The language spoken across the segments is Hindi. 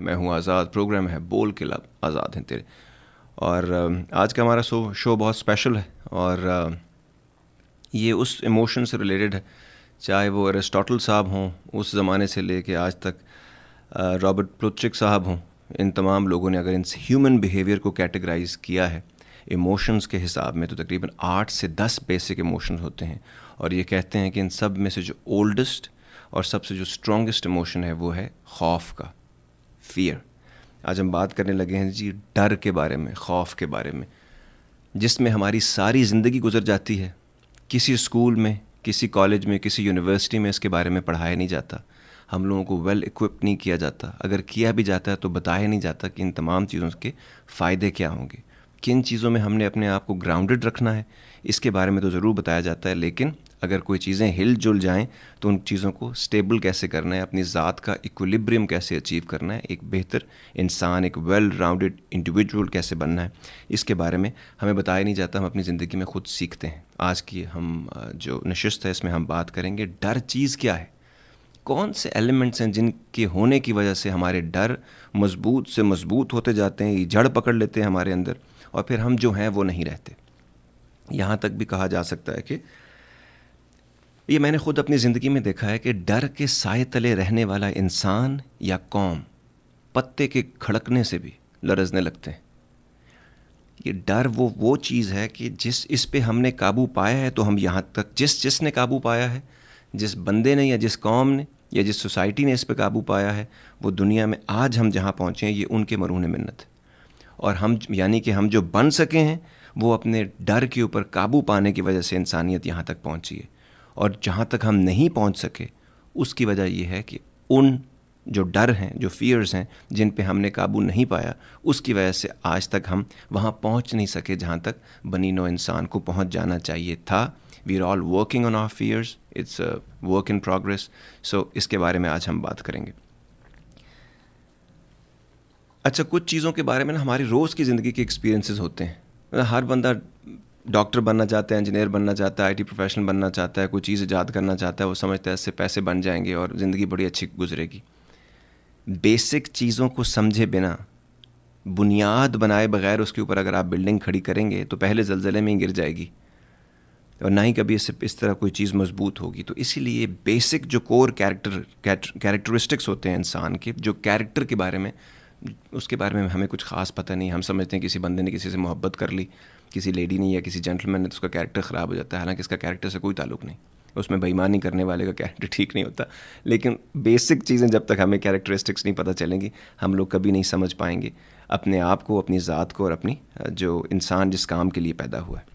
मैं हूँ आज़ाद। प्रोग्राम है बोल के लब आज़ाद हैं तेरे। और आज का हमारा शो बहुत स्पेशल है और ये उस इमोशन से रिलेटेड है, चाहे वो एरिस्टोटल साहब हों उस ज़माने से लेके आज तक, रॉबर्ट प्लुटचिक साहब हों। इन तमाम लोगों ने अगर इन ह्यूमन बिहेवियर को कैटेगराइज किया है इमोशंस के हिसाब में, तो तकरीबन 8 से 10 बेसिक इमोशंस होते हैं। और ये कहते हैं कि इन सब में से जो ओल्डेस्ट और सबसे जो स्ट्रॉन्गेस्ट इमोशन है वो है खौफ का, फियर। आज हम बात करने लगे हैं जी डर के बारे में, खौफ के बारे में, जिसमें हमारी सारी ज़िंदगी गुजर जाती है। किसी स्कूल में, किसी कॉलेज में, किसी यूनिवर्सिटी में इसके बारे में पढ़ाया नहीं जाता। हम लोगों को वेल इक्विप नहीं किया जाता। अगर किया भी जाता है तो बताया नहीं जाता कि इन तमाम चीज़ों के फ़ायदे क्या होंगे, किन चीज़ों में हमने अपने आप को ग्राउंडेड रखना है, इसके बारे में तो ज़रूर बताया जाता है। लेकिन अगर कोई चीज़ें हिल जुल जाएं तो उन चीज़ों को स्टेबल कैसे करना है, अपनी ज़ात का इक्विलिब्रियम कैसे अचीव करना है, एक बेहतर इंसान, एक वेल राउंडेड इंडिविजुअल कैसे बनना है, इसके बारे में हमें बताया नहीं जाता। हम अपनी ज़िंदगी में ख़ुद सीखते हैं। आज की हम जो नशिस्त है इसमें हम बात करेंगे डर चीज़ क्या है, कौन से एलिमेंट्स हैं जिनके होने की वजह से हमारे डर मजबूत से मजबूत होते जाते हैं, ये जड़ पकड़ लेते हैं हमारे अंदर और फिर हम जो हैं वो नहीं रहते। यहाँ तक भी कहा जा सकता है कि ये मैंने खुद अपनी ज़िंदगी में देखा है कि डर के साए तले रहने वाला इंसान या कौम पत्ते के खड़कने से भी लरजने लगते हैं। ये डर वो चीज़ है कि इस पे हमने काबू पाया है तो हम यहाँ तक, जिसने काबू पाया है, जिस बंदे ने या जिस कौम ने या जिस सोसाइटी ने इस पे काबू पाया है, वो दुनिया में आज हम जहाँ पहुँचे हैं ये उनके मरूने मिन्नत है। और हम यानी कि हम जो बन सके हैं वो अपने डर के ऊपर काबू पाने की वजह से इंसानियत यहाँ तक पहुँची है। और जहाँ तक हम नहीं पहुँच सके उसकी वजह यह है कि उन जो डर हैं, जो फियर्स हैं, जिन पे हमने काबू नहीं पाया, उसकी वजह से आज तक हम वहाँ पहुँच नहीं सके जहाँ तक बनी नौ इंसान को पहुँच जाना चाहिए था। We are all working on our fears, it's a work in progress. So इसके बारे में आज हम बात करेंगे। अच्छा, कुछ चीज़ों के बारे में ना हमारी रोज़ की ज़िंदगी के एक्सपीरियंसेस होते हैं। हर बंदा डॉक्टर बनना चाहता है, इंजीनियर बनना चाहता है, आईटी प्रोफेशनल बनना चाहता है, कोई चीज़ ईजाद करना चाहता है, वो समझता है इससे पैसे बन जाएंगे और ज़िंदगी बड़ी अच्छी गुजरेगी। बेसिक चीज़ों को समझे बिना, बुनियाद बनाए बगैर उसके ऊपर अगर आप बिल्डिंग खड़ी करेंगे तो पहले ज़लज़ले में ही गिर जाएगी और ना ही कभी इससे इस तरह कोई चीज़ मजबूत होगी। तो इसीलिए बेसिक जो कोर कैरेक्टरिस्टिक्स होते हैं इंसान के, जो कैरेक्टर के बारे में, उसके बारे में हमें कुछ ख़ास पता नहीं। हम समझते हैं किसी बंदे ने किसी से मोहब्बत कर ली, किसी लेडी ने या किसी जेंटलमैन ने, तो उसका कैरेक्टर ख़राब हो जाता है। हालांकि इसका कैरेक्टर से कोई ताल्लुक़ नहीं, उसमें बेईमानी करने वाले का कैरेक्टर ठीक नहीं होता। लेकिन बेसिक चीज़ें जब तक हमें कैरेक्टरिस्टिक्स नहीं पता चलेंगी, हम लोग कभी नहीं समझ पाएंगे अपने आप को, अपनी ज़ात को और अपनी जो इंसान जिस काम के लिए पैदा हुआ है।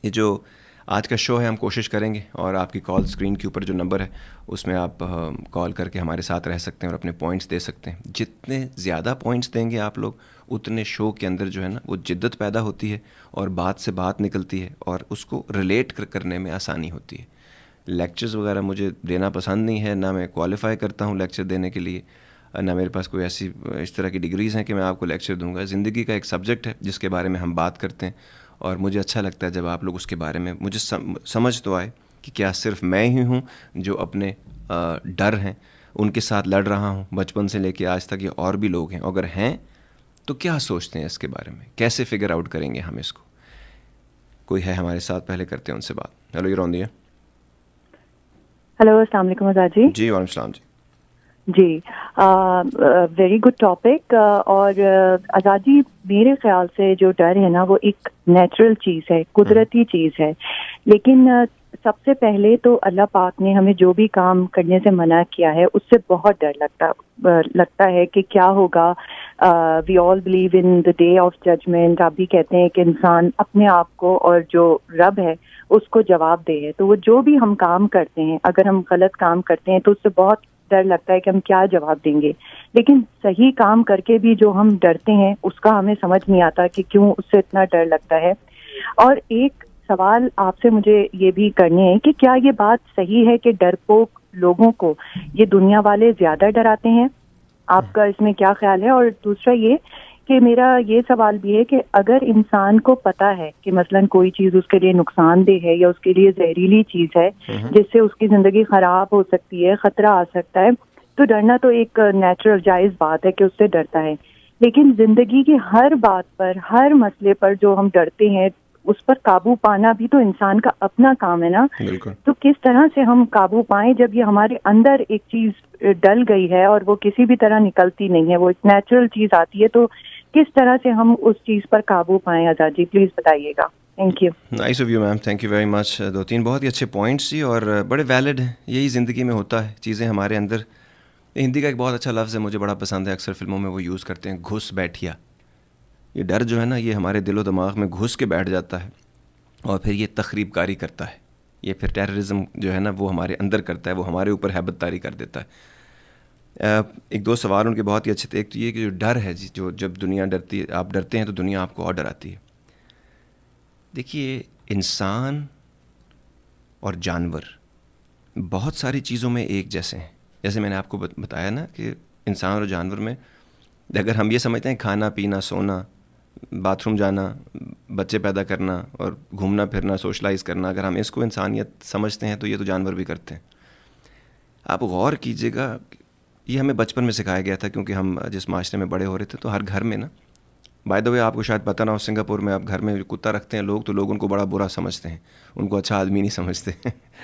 ये जो आज का शो है हम कोशिश करेंगे, और आपकी कॉल स्क्रीन के ऊपर जो नंबर है उसमें आप कॉल करके हमारे साथ रह सकते हैं और अपने पॉइंट्स दे सकते हैं। जितने ज़्यादा पॉइंट्स देंगे आप लोग, उतने शो के अंदर जो है ना वो जिद्दत पैदा होती है और बात से बात निकलती है और उसको रिलेट करने में आसानी होती है। लेक्चर्स वगैरह मुझे देना पसंद नहीं है, ना मैं क्वालिफ़ाई करता हूँ लेक्चर देने के लिए, ना मेरे पास कोई ऐसी इस तरह की डिग्रीज़ हैं कि मैं आपको लेक्चर दूंगा। ज़िंदगी का एक सब्जेक्ट है जिसके बारे में हम बात करते हैं और मुझे अच्छा लगता है जब आप लोग उसके बारे में मुझे समझ तो आए कि क्या सिर्फ मैं ही हूँ जो अपने डर हैं उनके साथ लड़ रहा हूँ बचपन से लेके आज तक, या और भी लोग हैं। अगर हैं तो क्या सोचते हैं इसके बारे में, कैसे फिगर आउट करेंगे हम इसको। कोई है हमारे साथ, पहले करते हैं उनसे बात। Hello, you're on the air. Hello, अस्सलाम वालेकुम आज़ाद जी। जी वालेकुम सलाम जी। जी, वेरी गुड टॉपिक। और आज़ाद जी, मेरे ख्याल से जो डर है ना वो एक नेचुरल चीज़ है, कुदरती चीज़ है। लेकिन सबसे पहले तो अल्लाह पाक ने हमें जो भी काम करने से मना किया है उससे बहुत डर लगता है कि क्या होगा। We all believe in the day of judgment. आप भी कहते हैं कि इंसान अपने आप को और जो रब है उसको जवाब दे है। तो वो जो भी हम काम करते हैं, अगर हम गलत काम करते हैं तो उससे बहुत डर लगता है कि हम क्या जवाब देंगे। लेकिन सही काम करके भी जो हम डरते हैं उसका हमें समझ नहीं आता कि क्यों उससे इतना डर लगता है। और एक सवाल आपसे मुझे ये भी करने हैं कि क्या ये बात सही है कि डरपोक लोगों को ये दुनिया वाले ज्यादा डराते हैं? आपका इसमें क्या ख्याल है? और दूसरा ये कि मेरा ये सवाल भी है कि अगर इंसान को पता है कि मसलन कोई चीज़ उसके लिए नुकसानदेह है या उसके लिए जहरीली चीज़ है जिससे उसकी ज़िंदगी ख़राब हो सकती है, ख़तरा आ सकता है, तो डरना तो एक नेचुरल जायज बात है कि उससे डरता है, लेकिन जिंदगी की हर बात पर, हर मसले पर जो हम डरते हैं, उस पर काबू पाना भी तो इंसान का अपना काम है ना। बिल्कुल। तो किस तरह से हम काबू पाएं जब ये हमारे अंदर एक चीज डल गई है और वो किसी भी तरह निकलती नहीं है, वो एक नेचुरल चीज आती है, तो किस तरह से हम उस चीज पर काबू पाएं? आजाद जी प्लीज बताइएगा। Thank you. Nice of you ma'am, thank you very much. 2-3 बहुत ही अच्छे पॉइंट्स थी और बड़े वैलिड हैं। यही ज़िंदगी में होता है, चीज़ें हमारे अंदर। हिंदी का एक बहुत अच्छा लफ्ज़ है, मुझे बड़ा पसंद है, अक्सर फिल्मों में वो यूज़ करते हैं, घुस बैठिया। ये डर जो है ना, ये हमारे दिलो दिमाग में घुस के बैठ जाता है और फिर ये तखरीबकारी करता है। ये फिर टेररिज्म जो है ना वो हमारे अंदर करता है, वो हमारे ऊपर हैबतदारी कर देता है। एक दो सवाल उनके बहुत ही अच्छे थे। एक तो ये कि जो डर है जी, जो जब दुनिया डरती है, आप डरते हैं तो दुनिया आपको और डराती है। देखिए, इंसान और जानवर बहुत सारी चीज़ों में एक जैसे हैं। जैसे मैंने आपको बताया ना कि इंसान और जानवर में अगर हम ये समझते हैं खाना पीना सोना, बाथरूम जाना, बच्चे पैदा करना और घूमना फिरना, सोशलाइज करना, अगर हम इसको इंसानियत समझते हैं तो ये तो जानवर भी करते हैं। आप गौर कीजिएगा, ये हमें बचपन में सिखाया गया था, क्योंकि हम जिस माशरे में बड़े हो रहे थे तो हर घर में ना, बाय द वे आपको शायद पता ना हो, सिंगापुर में आप घर में कुत्ता रखते हैं लोग, तो लोग उनको बड़ा बुरा समझते हैं, उनको अच्छा आदमी नहीं समझते।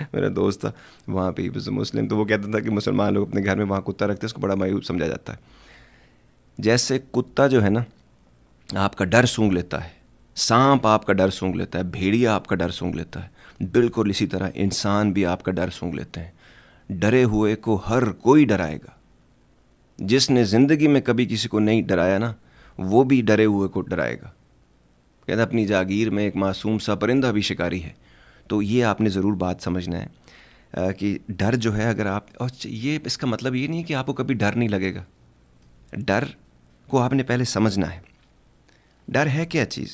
मेरा दोस्त था वहाँ पे, मुस्लिम, तो वो कहता था कि मुसलमान लोग अपने घर में वहाँ कुत्ता रखते हैं, उसको बड़ा मायूब समझा जाता है। जैसे कुत्ता जो है ना आपका डर सूंघ लेता है, सांप आपका डर सूंघ लेता है, भेड़िया आपका डर सूंघ लेता है, बिल्कुल इसी तरह इंसान भी आपका डर सूंघ लेते हैं। डरे हुए को हर कोई डराएगा। जिसने ज़िंदगी में कभी किसी को नहीं डराया ना, वो भी डरे हुए को डराएगा। कहते अपनी जागीर में एक मासूम सा परिंदा भी शिकारी है। तो ये आपने ज़रूर बात समझना है कि डर जो है, अगर आप, और ये इसका मतलब ये नहीं है कि आपको कभी डर नहीं लगेगा। डर को आपने पहले समझना है। डर है क्या चीज़?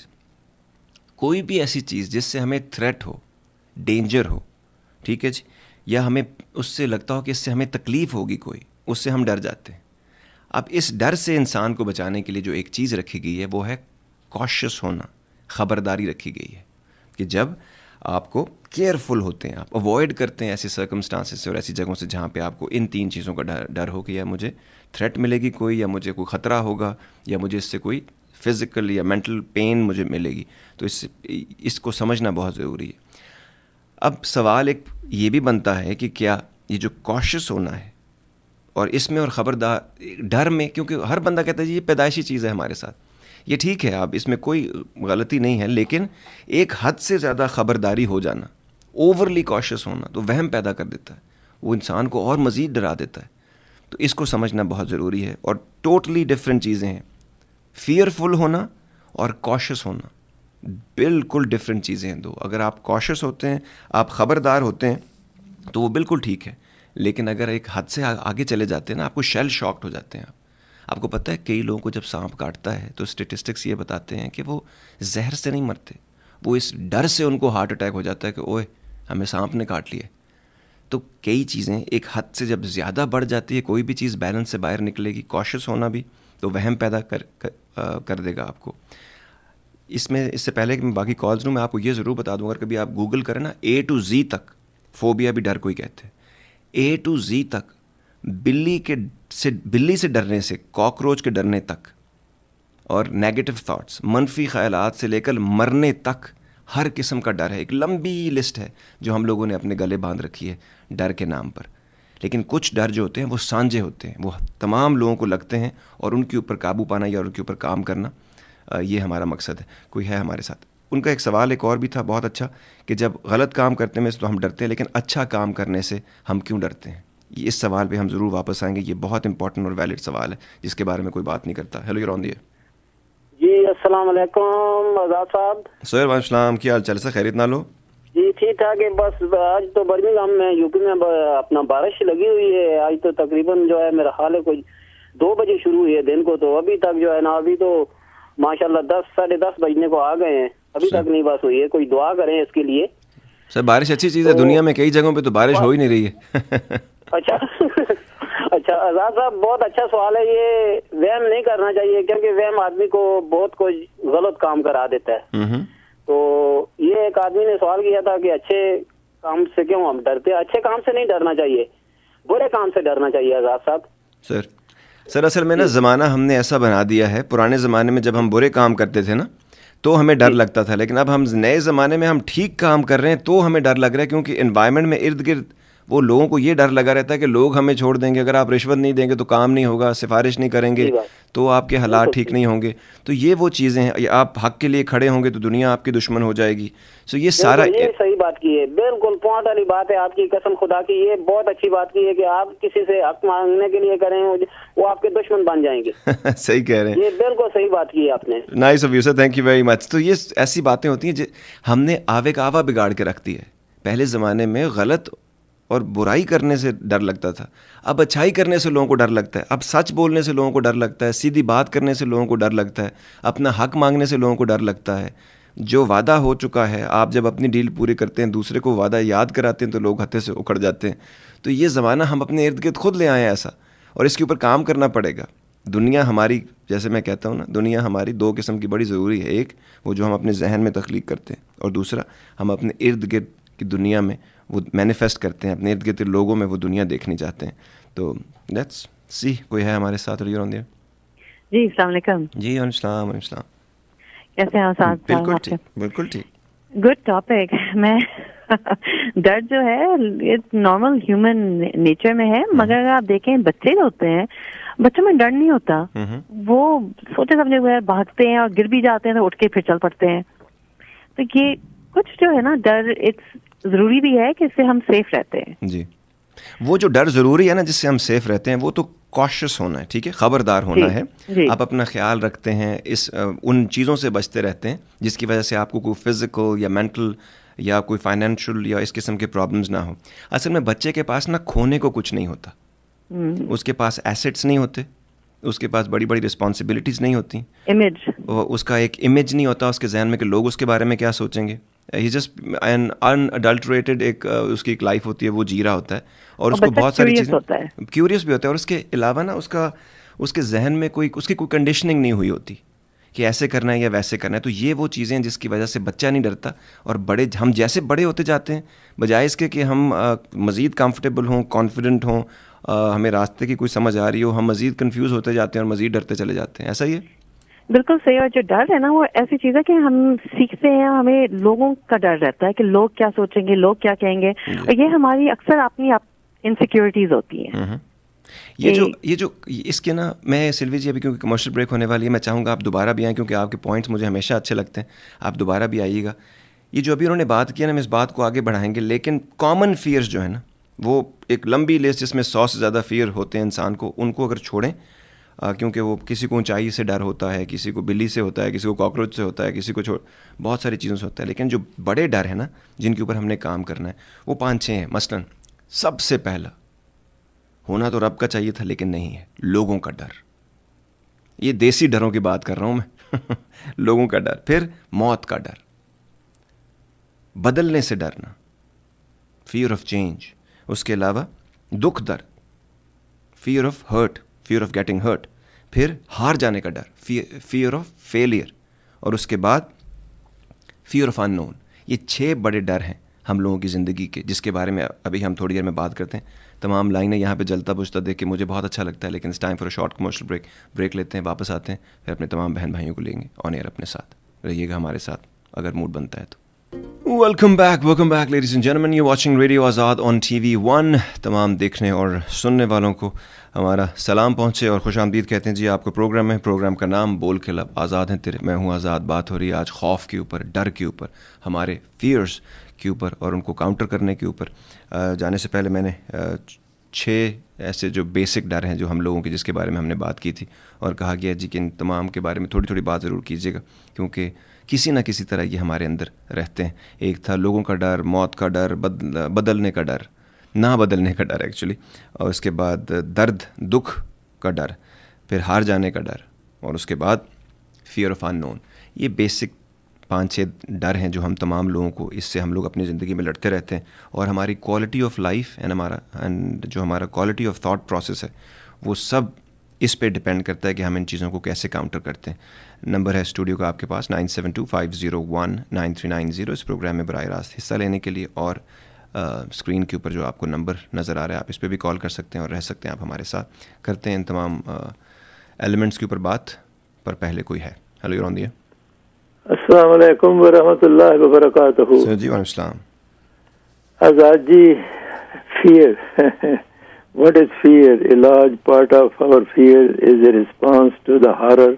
कोई भी ऐसी चीज़ जिससे हमें थ्रेट हो, डेंजर हो, ठीक है जी, या हमें उससे लगता हो कि इससे हमें तकलीफ़ होगी कोई, उससे हम डर जाते हैं। अब इस डर से इंसान को बचाने के लिए जो एक चीज़ रखी गई है वो है कॉशियस होना, ख़बरदारी रखी गई है कि जब आपको केयरफुल होते हैं, आप अवॉइड करते हैं ऐसे सर्कमस्टांसेस से और ऐसी जगहों से जहाँ पे आपको इन 3 चीज़ों का डर हो कि या मुझे थ्रेट मिलेगी कोई, या मुझे कोई ख़तरा होगा, या मुझे इससे कोई फिज़िकल या मेंटल पेन मुझे मिलेगी। तो इसको समझना बहुत ज़रूरी है। अब सवाल एक ये भी बनता है कि क्या ये जो कॉशियस होना है और इसमें और ख़बरदार डर में, क्योंकि हर बंदा कहता है जी ये पैदाइशी चीज़ है हमारे साथ, ये ठीक है, आप इसमें कोई गलती नहीं है, लेकिन एक हद से ज़्यादा ख़बरदारी हो जाना, ओवरली कॉशियस होना, तो वहम पैदा कर देता है, वो इंसान को और मज़ीद डरा देता है। तो इसको समझना बहुत ज़रूरी है और टोटली डिफरेंट चीज़ें हैं। फियरफुल होना और कॉशियस होना बिल्कुल डिफरेंट चीज़ें हैं दो। अगर आप कॉशियस होते हैं, आप ख़बरदार होते हैं, तो वो बिल्कुल ठीक है, लेकिन अगर एक हद से आगे चले जाते हैं ना, आपको शेल शॉक्ड हो जाते हैं आप। आपको पता है कई लोगों को जब सांप काटता है तो स्टेटिस्टिक्स ये बताते हैं कि वो जहर से नहीं मरते, वो इस डर से उनको हार्ट अटैक हो जाता है कि ओए हमें सांप ने काट लिया। तो कई चीज़ें एक हद से जब ज़्यादा बढ़ जाती है, कोई भी चीज़ बैलेंस से बाहर निकलेगी। कॉशियस होना भी तो वहम पैदा कर देगा आपको। इससे पहले कि मैं बाकी कॉल्स लूँ, मैं आपको ये ज़रूर बता दूँगा, कभी आप गूगल करें ना, A to Z तक, फोबिया भी डर को ही कहते हैं, A to Z तक, बिल्ली से डरने से कॉकरोच के डरने तक, और नेगेटिव थॉट्स, मनफी ख्यालात से लेकर मरने तक हर किस्म का डर है। एक लंबी लिस्ट है जो हम लोगों ने अपने गले बांध रखी है डर के नाम पर। लेकिन कुछ डर जो होते हैं वो सांझे होते हैं, वो तमाम लोगों को लगते हैं, और उनके ऊपर काबू पाना या उनके ऊपर काम करना, ये हमारा मकसद है। कोई है हमारे साथ? उनका एक सवाल एक और भी था बहुत अच्छा, कि जब गलत काम करते में तो हम डरते हैं, लेकिन अच्छा काम करने से हम क्यों डरते हैं? इस सवाल पे हम ज़रूर वापस आएंगे। ये बहुत इंपॉर्टेंट और वैलिड सवाल है जिसके बारे में कोई बात नहीं करता। Hello, you're on the air. जी अस्सलाम वालेकुम आज़ाद साहब। सोहेल वालेकुम सलाम, क्या हाल चाल है? खैरियत ना लो? जी ठीक ठाक है। बस आज तो बर्मिंघम में यूपी में अपना बारिश लगी हुई है। आज तो तकरीबन जो है मेरा ख्याल है कोई 2 बजे शुरू हुई है दिन को, तो अभी तक जो है ना, अभी तो माशाल्लाह 10 साढ़े 10 बजने को आ गए हैं, अभी तक नहीं बस हुई है। कोई दुआ करें इसके लिए। सर बारिश अच्छी चीज़ है, दुनिया में कई जगहों पे तो बारिश हो ही नहीं रही है। अच्छा अच्छा आज़ाद साहब, बहुत अच्छा सवाल है ये। वहम नहीं करना चाहिए, क्योंकि वहम आदमी को बहुत कुछ गलत काम करा देता है। तो ये एक आदमी ने सवाल किया था कि अच्छे काम से क्यों हम डरते हैं। अच्छे काम से नहीं डरना चाहिए, बुरे काम से डरना चाहिए आज़ाद साहब। सर असल में ना ज़माना हमने ऐसा बना दिया है, पुराने ज़माने में जब हम बुरे काम करते थे ना तो हमें डर लगता था, लेकिन अब हम नए ज़माने में हम ठीक काम कर रहे हैं तो हमें डर लग रहा है, क्योंकि एनवायरनमेंट में इर्द गिर्द वो लोगों को ये डर लगा रहता है कि लोग हमें छोड़ देंगे, अगर आप रिश्वत नहीं देंगे तो काम नहीं होगा, सिफारिश नहीं करेंगे तो आपके हालात ठीक नहीं होंगे। तो ये वो चीज़ें हैं, आप हक के लिए खड़े होंगे तो दुनिया आपकी दुश्मन हो जाएगी। सो ये सारा ये सही बात की है, बिल्कुल पॉइंट वाली बात है आपकी, कसम खुदा की ये बहुत अच्छी बात की है कि आप किसी से हक मांगने के लिए करें वो आपके दुश्मन बन जाएंगे। सही कह रहे हैं, ये बिल्कुल सही बात की है आपने। Nice of you sir, thank you very much. तो ये ऐसी बातें होती हैं जो हमने आवे का आवा बिगाड़ के रख दी है। पहले ज़माने में गलत और बुराई करने से डर लगता था, अब अच्छाई करने से लोगों को डर लगता है, अब सच बोलने से लोगों को डर लगता है, सीधी बात करने से लोगों को डर लगता है, अपना हक मांगने से लोगों को डर लगता है। जो वादा हो चुका है, आप जब अपनी डील पूरी करते हैं दूसरे को वादा याद कराते हैं तो लोग हत्थे से उखड़ जाते हैं। तो ये ज़माना हम अपने इर्द गिर्द खुद ले आए हैं ऐसा, और इसके ऊपर काम करना पड़ेगा। दुनिया हमारी, जैसे मैं कहता हूँ ना, दुनिया हमारी दो किस्म की बड़ी ज़रूरी है। एक वो जो हम अपने जहन में तख्लीक करते हैं, और दूसरा हम अपने इर्द गिर्द की दुनिया में वो मैनिफेस्ट करते हैं, अपने इर्द गिर्द लोगों में वो दुनिया देखनी चाहते हैं। तो लेट्स सी, कोई है हमारे साथ जी? अस्सलाम वालेकुम। जी वालेकुम सलाम। कैसे हैं साहब? बिल्कुल ठीक, बिल्कुल ठीक। Good topic. मैं डर जो है ये नॉर्मल ह्यूमन नेचर में है, मगर अगर आप देखें बच्चे जो होते हैं, बच्चों में डर नहीं होता, वो सोचे समझे हुए भागते हैं और गिर भी जाते हैं तो उठ के फिर चल पड़ते हैं। तो ये कुछ जो है ना डर, इट्स जरूरी भी है कि इससे हम सेफ रहते हैं। जी, वो जो डर ज़रूरी है ना जिससे हम सेफ रहते हैं, वो तो कॉशियस होना है, ठीक है, ख़बरदार होना है। आप अपना ख्याल रखते हैं, उन चीज़ों से बचते रहते हैं जिसकी वजह से आपको कोई फिज़िकल या मेंटल या कोई फाइनेंशियल या इस किस्म के प्रॉब्लम्स ना हो। असल में बच्चे के पास ना खोने को कुछ नहीं होता, उसके पास एसेट्स नहीं होते, उसके पास बड़ी बड़ी रिस्पॉन्सिबिलिटीज़ नहीं होती, उसका एक इमेज नहीं होता उसके जहन में कि लोग उसके बारे में क्या सोचेंगे। ही जस्ट एन अनअडल्टरेटेड एक उसकी एक लाइफ होती है, वो जी रहा होता है, और उसको बहुत सारी चीज़ें क्यूरियस भी होता है, और उसके अलावा ना उसके जहन में उसकी कोई कंडीशनिंग नहीं हुई होती कि ऐसे करना है या वैसे करना है। तो ये वो चीज़ें हैं जिसकी वजह से बच्चा नहीं डरता, और हम जैसे बड़े होते जाते हैं, बजाय इसके कि हम मज़ीद कंफर्टेबल हों, कॉन्फिडेंट हों, हमें रास्ते की कोई समझ आ रही हो, हम मज़ीद कंफ्यूज होते जाते हैं और मज़ीद डरते चले जाते हैं। ऐसा ही है? बिल्कुल सही। और जो डर है ना वो ऐसी चीज़ है कि हम सीखते हैं, हमें लोगों का डर रहता है कि लोग क्या सोचेंगे, लोग क्या कहेंगे, और ये हमारी अक्सर अपनी इनसिक्योरिटीज होती हैं। ये जो इसके ना, मैं सिल्वी जी अभी क्योंकि कमर्शियल ब्रेक होने वाली है, मैं चाहूँगा आप दोबारा भी आएँ क्योंकि आपके पॉइंट्स मुझे हमेशा अच्छे लगते हैं, आप दोबारा भी आइएगा। ये जो अभी उन्होंने बात की ना, हम इस बात को आगे बढ़ाएंगे, लेकिन कॉमन फियर्स जो है ना, वो एक लंबी लिस्ट जिसमें 100 से ज़्यादा फियर होते हैं इंसान को, उनको अगर छोड़ें, क्योंकि वो किसी को ऊंचाई से डर होता है, किसी को बिल्ली से होता है, किसी को कॉकरोच से होता है, किसी को बहुत सारी चीज़ों से होता है, लेकिन जो बड़े डर है ना जिनके ऊपर हमने काम करना है वो 5-6 हैं। मसलन सबसे पहला, होना तो रब का चाहिए था लेकिन नहीं है, लोगों का डर। ये देसी डरों की बात कर रहा हूँ मैं लोगों का डर। फिर मौत का डर, बदलने से डरना, फियर ऑफ चेंज। उसके अलावा दुख दर्द, fear of hurt, fear of getting hurt. फिर हार जाने का डर, फियर ऑफ फेलियर। और उसके बाद फियर ऑफ अननोन। ये 6 बड़े डर हैं हम लोगों की ज़िंदगी के, जिसके बारे में अभी हम थोड़ी देर में बात करते हैं। तमाम लाइनें यहाँ पे जलता बुझता देख के मुझे बहुत अच्छा लगता है, लेकिन it's time for a short commercial break लेते हैं, वापस आते हैं, फिर अपने तमाम बहन भाइयों को लेंगे ऑन एयर। अपने साथ रहिएगा, हमारे साथ अगर मूड बनता है तो। Welcome back ladies and gentleman, you watching radio Azad on TV1। तमाम देखने और सुनने वालों को हमारा सलाम पहुँचे और खुशामदीद कहते हैं जी। आपका प्रोग्राम है, प्रोग्राम का नाम बोल के लब, आज़ाद हैं तेरे, मैं हूँ आज़ाद। बात हो रही है आज खौफ के ऊपर, डर के ऊपर, हमारे फियर्स के ऊपर और उनको काउंटर करने के ऊपर। जाने से पहले मैंने 6 ऐसे जो बेसिक डर हैं जो हम लोगों के, जिसके बारे में हमने बात की थी, और कहा गया जी कि इन तमाम के बारे में थोड़ी थोड़ी बात ज़रूर कीजिएगा, क्योंकि किसी ना किसी तरह ये हमारे अंदर रहते हैं। एक था लोगों का डर, मौत का डर, बदलने का डर, ना बदलने का डर एक्चुअली, और उसके बाद दर्द दुख का डर, फिर हार जाने का डर, और उसके बाद फियर ऑफ अननोन। ये बेसिक 5-6 डर हैं जो हम तमाम लोगों को, इससे हम लोग अपनी ज़िंदगी में लड़ते रहते हैं, और हमारी क्वालिटी ऑफ लाइफ एंड जो हमारा क्वालिटी ऑफ थॉट प्रोसेस है वो सब इस पे डिपेंड करता है कि हम इन चीज़ों को कैसे काउंटर करते हैं। नंबर है स्टूडियो का आपके पास 9725019390 इस प्रोग्राम में बराह रास्त हिस्सा लेने के लिए, और स्क्रीन के ऊपर जो आपको नंबर नज़र आ रहा है, आप इस पर भी कॉल कर सकते हैं और रह सकते हैं आप हमारे साथ। करते हैं इन तमाम एलिमेंट्स के ऊपर बात, पर पहले कोई है। Hello, you on the air. अस्सलाम वालेकुम व रहमतुल्लाहि व बरकातहू। सर जी, वालेकुम सलाम। Azad ji, fear. What is fear? A large part of our fear is a response to the horror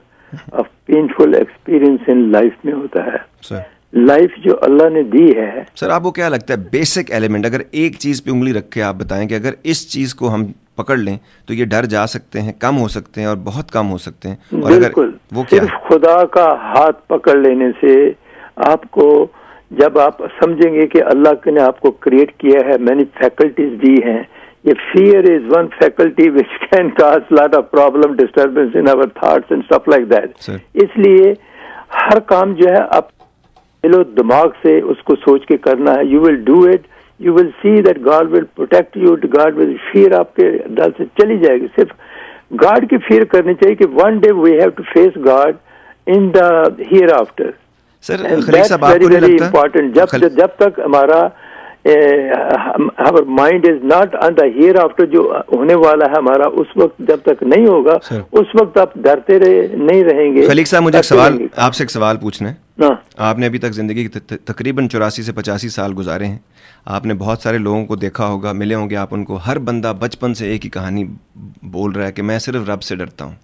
of painful experience in life में होता है। सर, लाइफ जो अल्लाह ने दी है। सर आपको क्या लगता है बेसिक एलिमेंट, अगर एक चीज़ पे उंगली रख के आप बताएं कि अगर इस चीज़ को हम पकड़ लें तो ये डर जा सकते हैं, कम हो सकते हैं और बहुत कम हो सकते हैं, और बिल्कुल, अगर वो क्या सिर्फ है? खुदा का हाथ पकड़ लेने से आपको, जब आप समझेंगे कि अल्लाह ने आपको क्रिएट किया है, मैनी फैकल्टीज दी हैं, ये fear is one faculty which can cause lot of problem, disturbance in our thoughts and stuff like that. इसलिए हर काम जो है आप दिलो दिमाग से उसको सोच के करना है। You will do it, you will see that God will protect you, God will, fear आपके दिल से चली जाएगी। सिर्फ गॉड की फियर करनी चाहिए कि one day we have to face God in the hereafter. Sir Khalil Sahab, आपको नहीं लगता इम्पोर्टेंट, जब तक हमारा mind is not on the hereafter, जो होने वाला है हमारा, उस वक्त जब तक नहीं होगा, उस वक्त आप डरते नहीं रहेंगे। खलील साहब, मुझे आपसे एक सवाल पूछना है। आपने अभी तक जिंदगी के तकरीबन 84 से 85 साल गुजारे हैं। आपने बहुत सारे लोगों को देखा होगा, मिले होंगे आप उनको। हर बंदा बचपन से एक ही कहानी बोल रहा है कि मैं सिर्फ रब से डरता हूँ।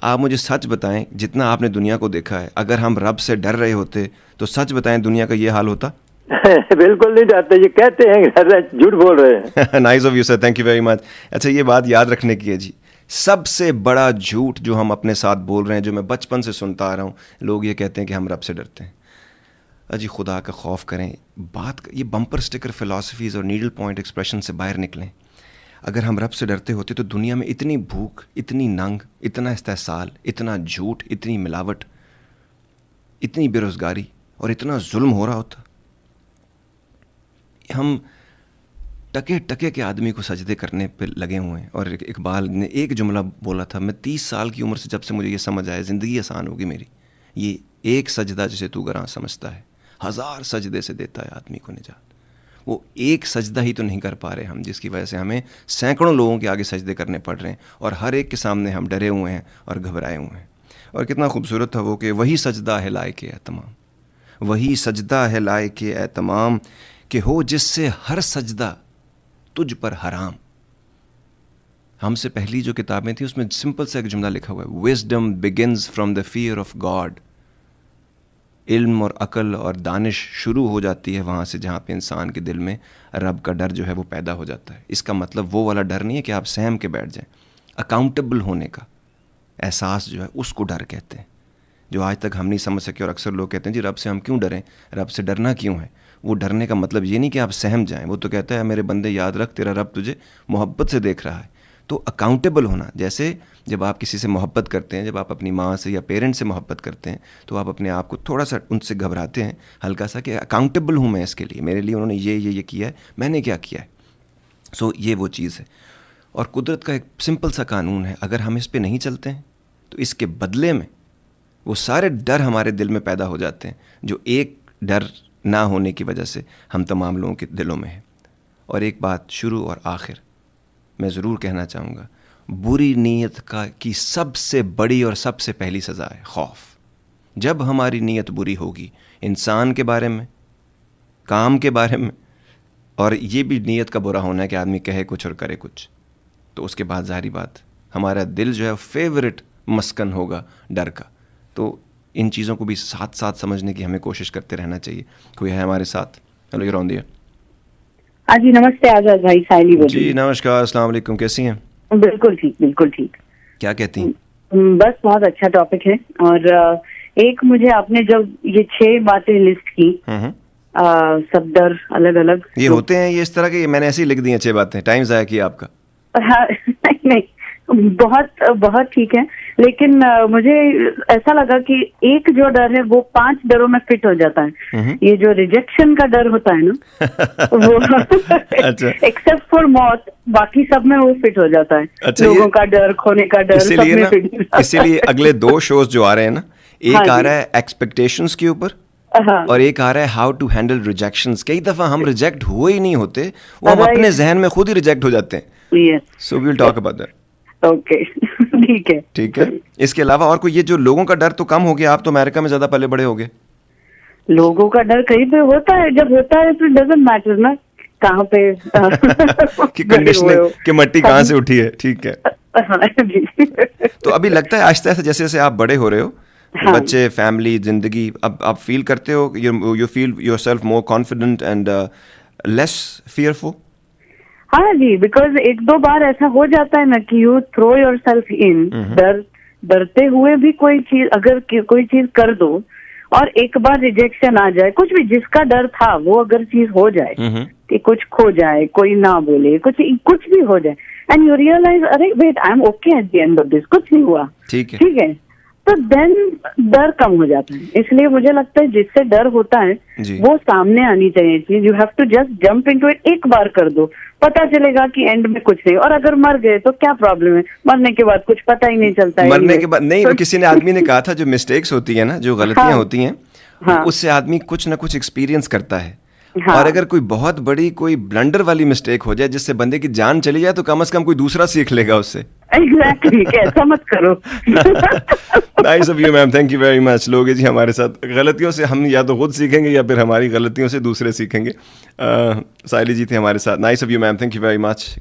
आप मुझे सच बताएं, जितना आपने दुनिया को देखा है, अगर हम रब से डर रहे होते तो सच बताएं दुनिया का ये हाल होता? बिल्कुल नहीं डरते, ये कहते हैं, झूठ बोल रहे हैं। Nice of you sir, thank you very much. अच्छा, ये बात याद रखने की है जी, सबसे बड़ा झूठ जो हम अपने साथ बोल रहे हैं, जो मैं बचपन से सुनता आ रहा हूँ, लोग ये कहते हैं कि हम रब से डरते हैं। अजी खुदा का खौफ करें, ये बम्पर स्टिकर फिलॉसफीज़ और नीडल पॉइंट एक्सप्रेशन से बाहर निकलें। अगर हम रब से डरते होते तो दुनिया में इतनी भूख, इतनी नंग, इतना इस्तेसाल, इतना झूठ, इतनी मिलावट, इतनी बेरोज़गारी और इतना जुल्म हो रहा होता। हम टके टके के आदमी को सजदे करने पे लगे हुए हैं। और इकबाल ने एक जुमला बोला था, मैं 30 साल की उम्र से जब से मुझे ये समझ आया ज़िंदगी आसान होगी मेरी, ये एक सजदा जिसे तू गरां समझता है, 1000 सजदे से देता है आदमी को निजात। वो एक सजदा ही तो नहीं कर पा रहे हम, जिसकी वजह से हमें सैकड़ों लोगों के आगे सजदे करने पड़ रहे हैं, और हर एक के सामने हम डरे हुए हैं और घबराए हुए हैं। और कितना खूबसूरत था वो कि वही सजदा है लायक एहतमाम, वही सजदा है लायक एहतमाम, कि हो जिससे हर सजदा तुझ पर हराम। हमसे पहली जो किताबें थी उसमें सिंपल सा एक जुमला लिखा हुआ है, wisdom begins from the fear of God. इल्म और अकल और दानिश शुरू हो जाती है वहाँ से जहाँ पे इंसान के दिल में रब का डर जो है वो पैदा हो जाता है। इसका मतलब वो वाला डर नहीं है कि आप सहम के बैठ जाएं। अकाउंटेबल होने का एहसास जो है उसको डर कहते हैं, जो आज तक हम नहीं समझ सके। और अक्सर लोग कहते हैं जी रब से हम क्यों डरें, रब से डरना क्यों है। वो डरने का मतलब ये नहीं कि आप सहम जाएं, वो तो कहता है मेरे बंदे याद रख, तेरा रब तुझे मोहब्बत से देख रहा है। तो अकाउंटेबल होना, जैसे जब आप किसी से मोहब्बत करते हैं, जब आप अपनी माँ से या पेरेंट से मोहब्बत करते हैं, तो आप अपने आप को थोड़ा सा उनसे घबराते हैं, हल्का सा, कि अकाउंटेबल हूँ मैं इसके लिए, मेरे लिए उन्होंने ये किया है, मैंने क्या किया है। सो ये वो चीज़ है। और कुदरत का एक सिंपल सा कानून है, अगर हम इस पे नहीं चलते हैं तो इसके बदले में वो सारे डर हमारे दिल में पैदा हो जाते हैं, जो एक डर ना होने की वजह से हम तमाम लोगों के दिलों में है। और एक बात शुरू और आखिर मैं ज़रूर कहना चाहूँगा, बुरी नीयत की सबसे बड़ी और सबसे पहली सज़ा है खौफ। जब हमारी नीयत बुरी होगी इंसान के बारे में, काम के बारे में, और ये भी नीयत का बुरा होना है कि आदमी कहे कुछ और करे कुछ, तो उसके बाद ज़ाहिरी बात हमारा दिल जो है फेवरेट मस्कन होगा डर का। तो इन चीज़ों को भी साथ साथ समझने की हमें कोशिश करते रहना चाहिए। कोई है हमारे साथ? Hello, you on the air. हाँ जी, नमस्ते आजाद भाई, साइली बोल रही हूँ। जी नमस्कार, अस्सलाम वालेकुम, कैसी हैं? बिल्कुल ठीक, बिल्कुल ठीक। क्या कहती हैं? बस बहुत अच्छा टॉपिक है। और एक मुझे आपने जब ये 6 बातें लिस्ट की, सब डर अलग अलग ये होते हैं, ये इस तरह के, मैंने ऐसे ही लिख दी हैं 6 बातें, टाइम ज़ाया किया आपका। हाँ, नहीं बहुत बहुत ठीक है, लेकिन मुझे ऐसा लगा कि एक जो डर है वो 5 डरों में फिट हो जाता है। ये जो रिजेक्शन का डर होता है ना वो अच्छा। एक्सेप्ट फॉर मौत, बाकी सब में वो फिट हो जाता है। अच्छा, लोगों का डर, खोने का डर, सब में फिट। इसीलिए अगले 2 शोज जो आ रहे हैं ना, एक आ रहा है एक्सपेक्टेशंस के ऊपर हाँ। और एक आ रहा है हाउ टू हैंडल रिजेक्शंस। कई दफा हम रिजेक्ट हुए ही नहीं होते, वो हम अपने जहन में खुद ही रिजेक्ट हो जाते हैं। Yes, so we will talk about that. Okay, ठीक है। ठीक है, इसके अलावा और कोई, ये जो लोगों का डर तो कम हो गया, आप तो अमेरिका में ज्यादा पले बड़े हो गए। लोगों का डर कहीं पे होता है, जब होता है तो डजंट मैटर ना कहाँ पे कि कंडीशनिंग कि मट्टी कहाँ से उठी है। ठीक है। हाँ जी। तो अभी लगता है आहिस्ता आहिस्ता जैसे जैसे आप बड़े हो रहे हो, हाँ। बच्चे, फैमिली, जिंदगी, अब आप फील करते हो, you feel yourself more confident and less fearful? हाँ जी, बिकॉज एक दो बार ऐसा हो जाता है ना कि यू थ्रो योरसेल्फ इन, डरते हुए भी कोई चीज, अगर कोई चीज कर दो और एक बार रिजेक्शन आ जाए, कुछ भी जिसका डर था वो अगर चीज हो जाए कि कुछ खो जाए, कोई ना बोले, कुछ भी हो जाए, एंड यू रियलाइज अरे wait I am okay at the end of this, कुछ नहीं हुआ, ठीक है, तो देन डर कम हो जाता है। इसलिए मुझे लगता है जिससे डर होता है वो सामने आनी चाहिए चीज। You have to just jump into it, एक बार कर दो, पता चलेगा कि एंड में कुछ नहीं। और अगर मर गए तो क्या प्रॉब्लम है, मरने के बाद कुछ पता ही नहीं चलता है। मरने के बाद नहीं, तो किसी ने आदमी ने कहा था जो मिस्टेक्स होती है ना, जो गलतियां होती हैं, उससे आदमी कुछ ना कुछ एक्सपीरियंस करता है। और अगर कोई बहुत बड़ी कोई ब्लंडर वाली मिस्टेक हो जाए जिससे बंदे की जान चली जाए, तो कम से कम कोई दूसरा सीख लेगा उससे। एग्जैक्टली, ऐसा मत करो। Nice of you ma'am, thank you very much. लोगे जी हमारे साथ गलतियों से हम या तो खुद सीखेंगे या फिर हमारी गलतियों से दूसरे सीखेंगे। साइली जी थे हमारे साथ। Nice of you ma'am, thank you very much.